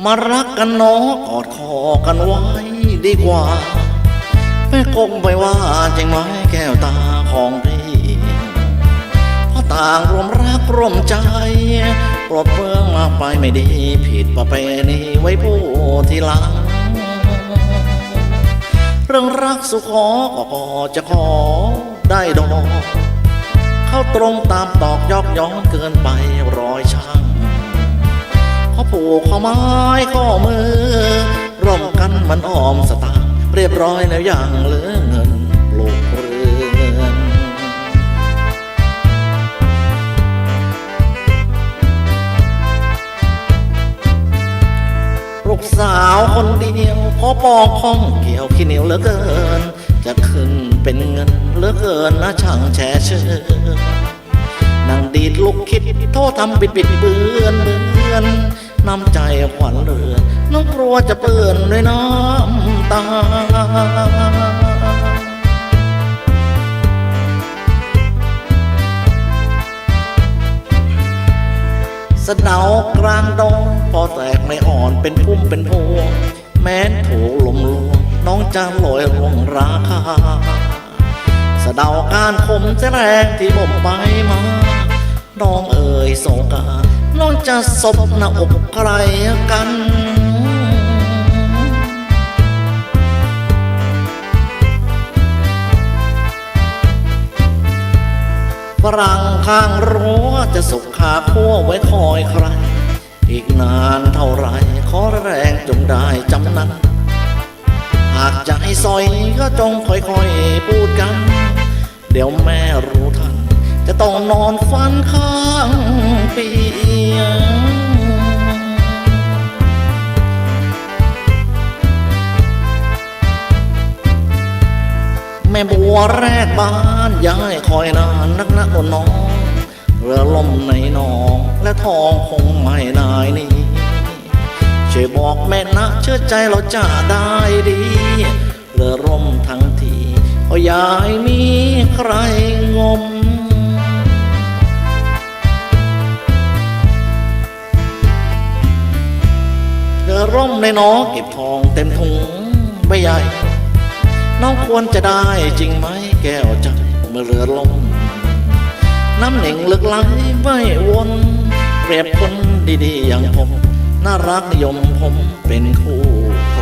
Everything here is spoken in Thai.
มารักกันเนาะกอดคอกันไว้ดีกว่าไม่คงไปว่าจริงไหมแก้วตาของพี่เพราะต่างรวมรักร่วมใจปลดเปลื้องมาไปไม่ดีผิดประเพณีไว้ผู้ทีหลังเรื่องรักสุขก็จะขอได้ดอกเข้าตรงตามตอกยอกย้อนเกินไปร้อยช่างเขาผูกข้อไม้ข้อมือร่วมกันมันอ้อมสตางค์เรียบร้อยแล้วอย่างเหลือเงินปลูกเรือนลูกสาวคนเดียวขอปองข้องเกี่ยวขี้เหนียวเหลือเกินจะขึ้นเป็นเงินเหลือเกินนะช่างแช่เชื่อนั่งดีดลูกคิดโทษทำบิดเบือนน้ำใจขวัญเรือน้องกลัวจะเปื้อนด้วยน้ำตาสะเดากลางดงพอแตกไม่อ่อนเป็นพุ่มเป็นพวงแม้นถูกลมลวงน้องจะลอยร่วงราคาสะเดาการคมแรงที่บ่มไปมาน้องเอ่ยโศกาน้องจะศพหน้าอกใครกันฝรั่งข้างรั้วจะสุกขาขั้วไว้คอยใครอีกนานเท่าไรขอแรงจงได้จำนั้นหากจะให้ซอยก็จงค่อยๆพูดกันเดี๋ยวแม่รู้ทันจะต้องนอนฟันข้างเปียงแม่บัวแรกบ้านย้ายคอยนานนักนะคนน้องเรือล่มในหนองและทองคงไม่นายนี้ช่วยบอกแม่นะเชื่อใจเราจะได้ดีเรือร่มทั้งทีก็อย่าให้มีใครงมเรือร่มในน้องเก็บทองเต็มถุงใบใหญ่น้องควรจะได้จริงไหมแก้วใจเมื่อเรือล่มน้ำหนึ่งลึกไหลไม่วนเปรียบคนดีๆอย่างผมน่ารักนิยมผมเป็นคู่คร